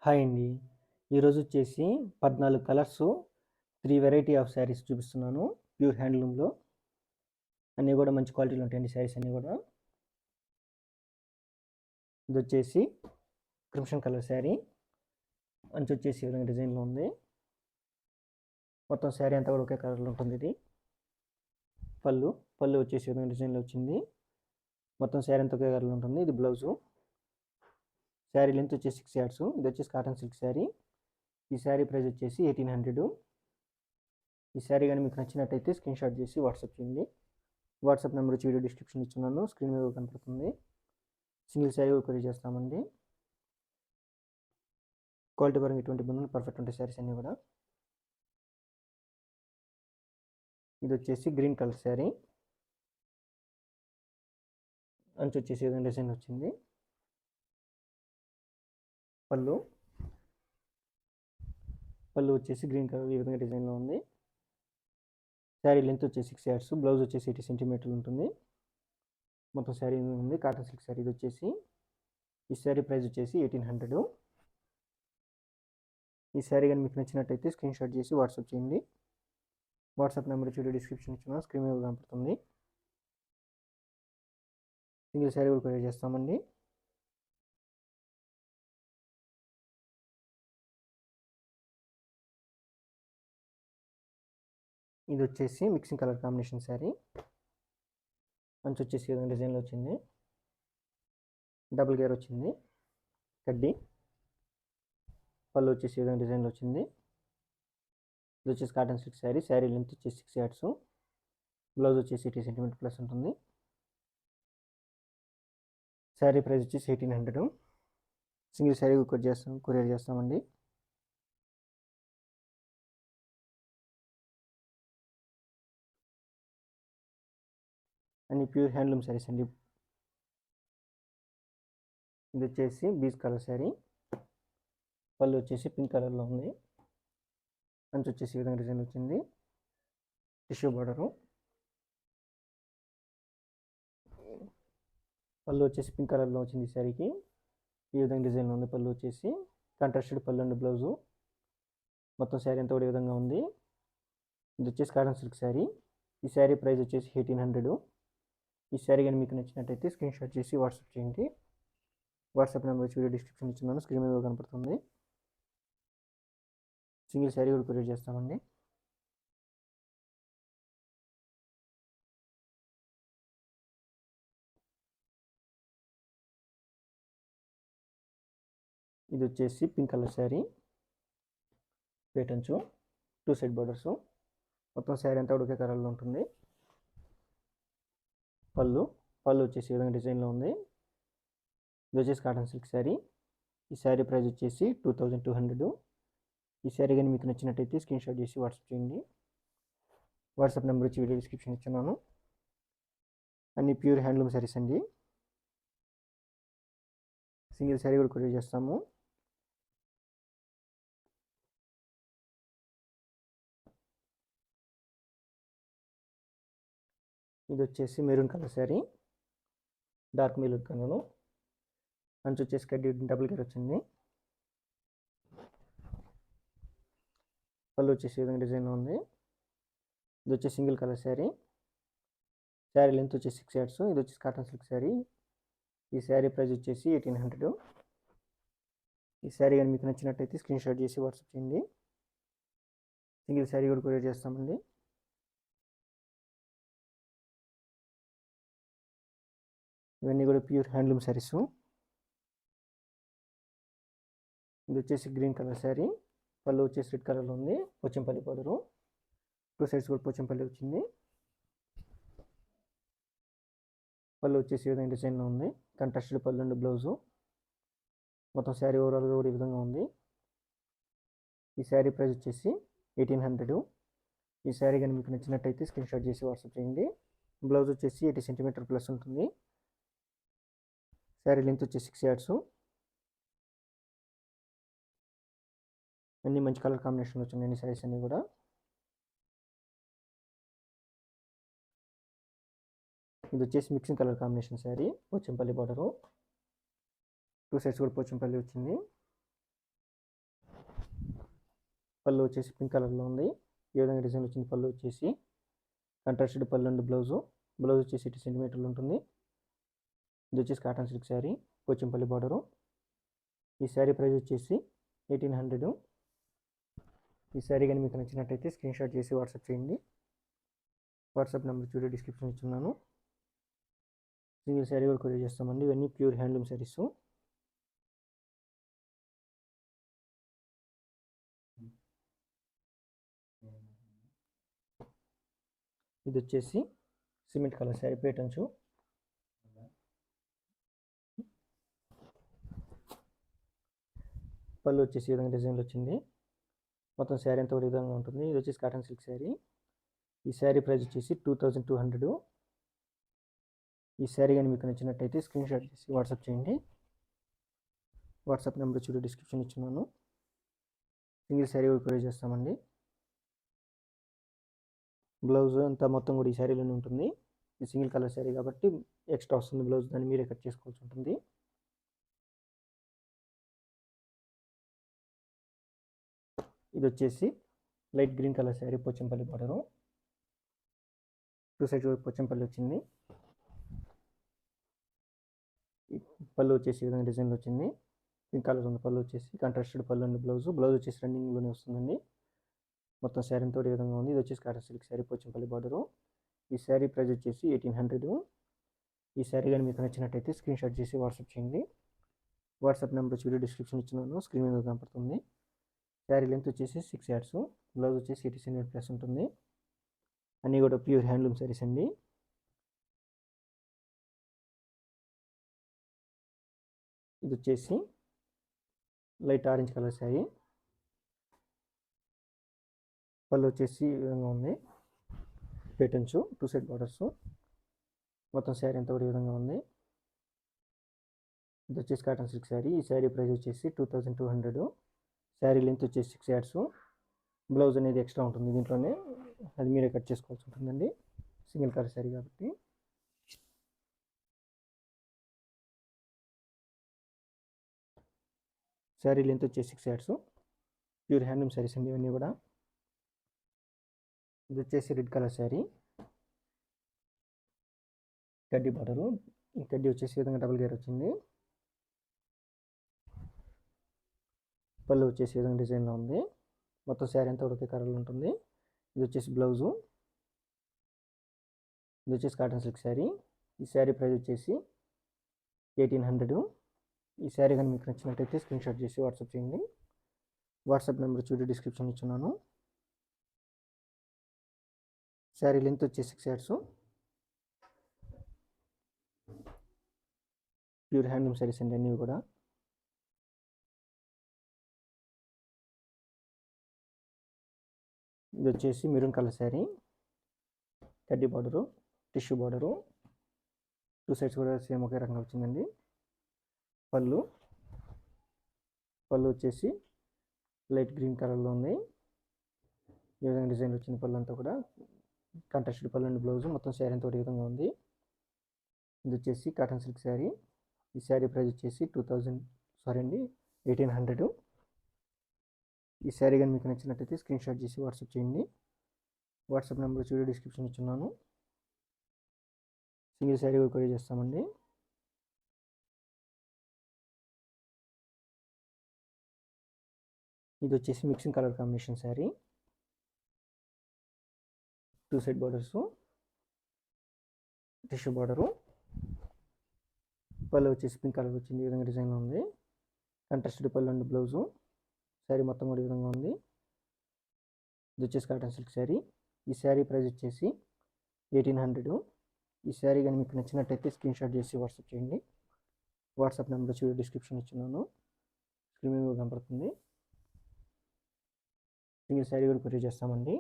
Hi అండి. ఈరోజు వచ్చేసి 14 కలర్స్ 3 వెరైటీ ఆఫ్ శారీస్ చూపిస్తున్నాను. ప్యూర్ హ్యాండ్లూమ్‌లో. అన్నీ కూడా మంచి క్వాలిటీలో ఉంటాయండి శారీస్ అన్నీ కూడా. ఇదొచ్చేసి క్రిమ్షన్ కలర్ శారీ. అంచు వచ్చేసి ఈ విధంగా డిజైన్‌లో ఉంది. మొత్తం శారీ అంతా కూడా ఒకే కలర్‌లో ఉంటుంది ఇది. పళ్ళు వచ్చేసి ఈ విధంగా డిజైన్‌లో వచ్చింది. మొత్తం శారీ అంతా ఒకే కలర్‌లో ఉంటుంది. ఇది బ్లౌజు. శారీ లెంత్ వచ్చేసి 6 యార్డ్స్. ఇది వచ్చేసి కాటన్ సిల్క్ శారీ. ఈ శారీ ప్రైస్ వచ్చేసి 1800. ఈ శారీ కానీ మీకు నచ్చినట్టయితే స్క్రీన్ షాట్ చేసి వాట్సాప్ చేయండి. వాట్సాప్ నెంబర్ వచ్చి వీడియో డిస్క్రిప్షన్ ఇచ్చున్నాను, స్క్రీన్ మీద కనపడుతుంది. సింగిల్ శారీ కొరియర్ చేస్తామండి. క్వాలిటీ పరంగా ఎటువంటి ఇబ్బందులు, పర్ఫెక్ట్ ఉంటాయి శారీస్ అన్నీ కూడా. ఇది వచ్చేసి గ్రీన్ కలర్ శారీ. అంచు వచ్చేసి ఏదైనా డిజైన్ వచ్చింది. పళ్ళు వచ్చేసి గ్రీన్ కలర్ ఈ విధంగా డిజైన్లో ఉంది. శారీ లెంత్ వచ్చేసి 6 యార్డ్స్. బ్లౌజ్ వచ్చేసి 80 సెంటీమీటర్లు ఉంటుంది. మొత్తం శారీ ఉంది. Cotton silk sari. ఇది వచ్చేసి ఈ శారీ ప్రైస్ వచ్చేసి 1800. ఈ శారీ కానీ మీకు నచ్చినట్టయితే స్క్రీన్ షాట్ చేసి వాట్సాప్ చేయండి. వాట్సాప్ నెంబర్ వీడియో డిస్క్రిప్షన్ ఇచ్చిన స్క్రీన్ మీద కనపడుతుంది. సింగిల్ శారీ కూడా కొరియర్ చేస్తామండి. ఇది వచ్చేసి మిక్సింగ్ కలర్ కాంబినేషన్ శారీ. అంచు వచ్చేసి ఏదైనా డిజైన్లో వచ్చింది. డబుల్ గేర్ వచ్చింది. కడ్డీ. పళ్ళు వచ్చేసి ఏదైనా డిజైన్లో వచ్చింది. ఇది వచ్చేసి cotton silk sari. Sari length వచ్చేసి 6 యార్డ్స్. బ్లౌజ్ వచ్చేసి 80 సెంటీమీటర్ ప్లస్ ఉంటుంది. శారీ ప్రైస్ వచ్చేసి 1800. సింగిల్ శారీ కొరియర్ చేస్తామండి. అన్ని ప్యూర్ హ్యాండ్లూమ్ శారీస్ అండి. ఇది వచ్చేసి బీచ్ కలర్ శారీ. పళ్ళు వచ్చేసి పింక్ కలర్లో ఉంది. అంచు వచ్చేసి ఈ విధంగా డిజైన్ వచ్చింది. Tissue border. పళ్ళు వచ్చేసి పింక్ కలర్లో వచ్చింది ఈ శారీకి. ఈ విధంగా డిజైన్లో ఉంది. పళ్ళు వచ్చేసి కాంట్రాస్టెడ్ పళ్ళు అండ్ బ్లౌజు. మొత్తం శారీ అంతా కూడా ఈ విధంగా ఉంది. ఇది వచ్చేసి కాటన్ సిల్క్ శారీ. ఈ శారీ ప్రైస్ వచ్చేసి 1800. ఈ శారీ కానీ మీకు నచ్చినట్టయితే స్క్రీన్ షాట్ చేసి వాట్సాప్ చేయండి. వాట్సాప్ నెంబర్ వచ్చి వీడియో డిస్క్రిప్షన్ ఇచ్చున్నాను, స్క్రీన్ మీద కనపడుతుంది. సింగిల్ శారీ కూడా కొరియర్ చేస్తామండి. ఇది వచ్చేసి పింక్ కలర్ శారీ. పేటంచు 2 సైడ్ బార్డర్స్. మొత్తం శారీ అంతా ఒకే కలర్లో ఉంటుంది. పళ్ళు వచ్చేసి ఈ విధంగా డిజైన్లో ఉంది. ఇది వచ్చేసి కాటన్ సిల్క్ శారీ. ఈ శారీ ప్రైస్ వచ్చేసి 2200. ఈ శారీ కానీ మీకు నచ్చినట్టయితే స్క్రీన్ షాట్ చేసి వాట్సాప్ చేయండి. వాట్సాప్ నెంబర్ వచ్చి వీడియో డిస్క్రిప్షన్ ఇచ్చున్నాను. అన్ని ప్యూర్ హ్యాండ్లూమ్ శారీస్ అండి. సింగిల్ శారీ కూడా కొరియర్ చేస్తాము. ఇది వచ్చేసి maroon colour sari. Dark maroon colour. అంచు వచ్చేసి కడ్డీ డబుల్ గేర్ వచ్చింది. పళ్ళు వచ్చేసి ఈ విధంగా డిజైన్లో ఉంది. ఇది వచ్చేసి single colour sari. Sari length వచ్చేసి 6 యార్డ్స్. ఇది వచ్చేసి కాటన్ సిల్క్ శారీ. ఈ శారీ ప్రైస్ వచ్చేసి 1800. ఈ శారీ కానీ మీకు నచ్చినట్టయితే స్క్రీన్ షాట్ చేసి వాట్సాప్ చేయండి. సింగిల్ శారీ కూడా కొరియర్ చేస్తామండి. ఇవన్నీ కూడా ప్యూర్ హ్యాండ్లూమ్ శారీస్. ఇది వచ్చేసి గ్రీన్ కలర్ శారీ. పళ్ళు వచ్చేసి రెడ్ కలర్లో ఉంది. పోచంపల్లి పౌడరు. 2 సైడ్స్ కూడా పోచంపల్లి వచ్చింది. పళ్ళు వచ్చేసి ఈ విధంగా డిజైన్లో ఉంది. కాంట్రాస్టెడ్ పళ్ళు అండ్ బ్లౌజు. మొత్తం శారీ ఓవరాల్గా కూడా ఈ విధంగా ఉంది. ఈ శారీ ప్రైస్ వచ్చేసి 1800. ఈ శారీ కానీ మీకు నచ్చినట్టయితే స్క్రీన్ షాట్ చేసి వాట్సాప్ చేయండి. బ్లౌజ్ వచ్చేసి 80 సెంటీమీటర్ ప్లస్ ఉంటుంది. శారీ లెంత్ వచ్చేసి 6 యార్డ్స్. అన్ని మంచి కలర్ కాంబినేషన్ వచ్చినాయి అన్ని శారీస్ అన్నీ కూడా. ఇది వచ్చేసి mixing colour combination sari. Pochampally border. 2 sides కూడా పోచంపల్లి వచ్చింది. పళ్ళు వచ్చేసి పింక్ కలర్లో ఉంది. ఈ విధంగా డిజైన్ వచ్చింది. పళ్ళు వచ్చేసి కాంట్రాస్టెడ్ పళ్ళు అండ్ బ్లౌజ్ వచ్చేసి 8 సెంటీమీటర్లు ఉంటుంది. ఇది వచ్చేసి cotton silk sari, Pochampally border. ఈ శారీ ప్రైస్ వచ్చేసి 1800. ఈ శారీ కానీ మీకు నచ్చినట్టయితే స్క్రీన్ షాట్ చేసి వాట్సాప్ చేయండి. వాట్సాప్ నెంబర్ చూడే డిస్క్రిప్షన్ ఇస్తున్నాను. సింగిల్ శారీ కూడా కొరియర్ చేస్తామండి. ఇవన్నీ ప్యూర్ హ్యాండ్లూమ్ శారీస్. ఇది వచ్చేసి సిమెంట్ కలర్ శారీ పేటర్న్స్. పళ్ళు వచ్చేసి ఈ విధంగా డిజైన్లు వచ్చింది. మొత్తం శారీ అంతా ఒక విధంగా ఉంటుంది. ఇది వచ్చేసి కాటన్ సిల్క్ శారీ. ఈ శారీ ప్రైస్ వచ్చేసి 2200. ఈ శారీ కానీ మీకు నచ్చినట్టయితే స్క్రీన్ షాట్ చేసి వాట్సాప్ చేయండి. వాట్సాప్ నెంబర్ చూడు డిస్క్రిప్షన్ ఇచ్చున్నాను. సింగిల్ శారీ కూడా కొరియర్ చేస్తామండి. బ్లౌజ్ అంతా మొత్తం కూడా ఈ శారీలోనే ఉంటుంది. ఇది సింగిల్ కలర్ శారీ కాబట్టి ఎక్స్ట్రా వస్తుంది బ్లౌజ్, దాన్ని మీరే కట్ చేసుకోవాల్సి ఉంటుంది. ఇది వచ్చేసి light green colour sari, Pochampally border. 2 sides Pochampally వచ్చింది. పళ్ళు వచ్చేసి ఈ విధంగా డిజైన్లో వచ్చింది. పింక్ కలర్ ఉంది. పళ్ళు వచ్చేసి కాంట్రాస్టెడ్ పళ్ళు అండ్ బ్లౌజ్ వచ్చేసి రన్నింగ్లోనే వస్తుందండి. మొత్తం శారీ అంతా ఈ విధంగా ఉంది. ఇది వచ్చేసి cotton silk sari, Pochampally border. ఈ శారీ ప్రైస్ వచ్చేసి 1800. ఈ శారీ కానీ మీకు నచ్చినట్టయితే స్క్రీన్ షాట్ చేసి వాట్సాప్ చేయండి. వాట్సాప్ నెంబర్ వీడియో డిస్క్రిప్షన్ ఇచ్చినాను, స్క్రీన్ మీద కనపడుతుంది. శారీ లెంత్ వచ్చేసి 6 yards, బ్లౌజ్ వచ్చేసి 80 cm+ ఉంటుంది. అన్నీ కూడా ప్యూర్ హ్యాండ్లూమ్ శారీస్ అండి. ఇది వచ్చేసి లైట్ ఆరెంజ్ కలర్ శారీ. పళ్ళు వచ్చేసి ఈ విధంగా ఉంది. పేటర్న్స్ 2 side బార్డర్స్. మొత్తం శారీ అంతా కూడా ఈ విధంగా ఉంది. ఇది వచ్చేసి కాటన్ సిల్క్ శారీ. ఈ శారీ ప్రైస్ వచ్చేసి 2200. శారీ లెంత్ వచ్చేసి 6 yards. బ్లౌజ్ అనేది ఎక్స్ట్రా ఉంటుంది దీంట్లోనే, అది మీరే కట్ చేసుకోవాల్సి ఉంటుందండి. సింగిల్ కలర్ శారీ కాబట్టి. శారీ లెంత్ వచ్చేసి 6 yards. ప్యూర్ హ్యాండ్లూమ్ శారీస్ అండి ఇవన్నీ కూడా. ఇది వచ్చేసి రెడ్ కలర్ శారీ, కడ్డీ బార్డరు. ఈ కడ్డీ వచ్చేసి ఈ విధంగా డబుల్ గేర్ వచ్చింది. పళ్ళు వచ్చేసి ఈ విధంగా డిజైన్లో ఉంది. మొత్తం శారీ అంతా ఒకే కలర్లో ఉంటుంది. ఇది వచ్చేసి బ్లౌజు. ఇది వచ్చేసి కాటన్ సిల్క్ శారీ. ఈ శారీ ప్రైస్ వచ్చేసి 1800. ఈ శారీ కానీ మీకు నచ్చినట్టయితే స్క్రీన్ షాట్ చేసి వాట్సాప్ చేయండి. వాట్సాప్ నెంబర్ చూడి డిస్క్రిప్షన్ ఇచ్చున్నాను. శారీ లెంత్ వచ్చేసి 6 yards. ప్యూర్ హ్యాండ్లూమ్ శారీస్ అండి అన్నీ కూడా. ఇది వచ్చేసి మెరూన్ కలర్ శారీ, కడ్డీ బార్డరు, టిష్యూ బార్డరు. 2 sides కూడా సేమ్ ఒకే రకంగా వచ్చిందండి. పళ్ళు వచ్చేసి లైట్ గ్రీన్ కలర్లో ఉంది. ఈ విధంగా డిజైన్ వచ్చింది. పళ్ళు అంతా కూడా కాంట్రాస్టెడ్ పళ్ళు అండ్ బ్లౌజ్. మొత్తం శారీ అంతా ఒక విధంగా ఉంది. ఇది వచ్చేసి కాటన్ సిల్క్ శారీ. ఈ శారీ ప్రైస్ వచ్చేసి 1800. ఈ శారీ కానీ మీకు నచ్చినట్టయితే స్క్రీన్ షాట్ చేసి వాట్సాప్ చేయండి. వాట్సాప్ నెంబర్ చూడి డిస్క్రిప్షన్ ఇచ్చున్నాను. సింగిల్ శారీ కూడా కొరియర్ చేస్తామండి. ఇది వచ్చేసి mixing colour combination sari, 2 side borders, tissue border. పళ్ళు వచ్చేసి పింక్ కలర్ వచ్చింది. ఈ విధంగా డిజైన్లో ఉంది. కాంట్రాస్టెడ్ పళ్ళు అండ్ బ్లౌజు. శారీ మొత్తం కూడా ఈ విధంగా ఉంది. ఇది వచ్చేసి కాటన్ సిల్క్ శారీ. ఈ శారీ ప్రైస్ వచ్చేసి 1800. ఈ శారీ కానీ మీకు నచ్చినట్టయితే స్క్రీన్ షాట్ చేసి వాట్సాప్ చేయండి. వాట్సాప్ నెంబర్ చూడి డిస్క్రిప్షన్ ఇచ్చున్నాను, స్క్రీన్ మీద కనపడుతుంది. సింగిల్ శారీ కూడా కొరియర్ చేస్తామండి.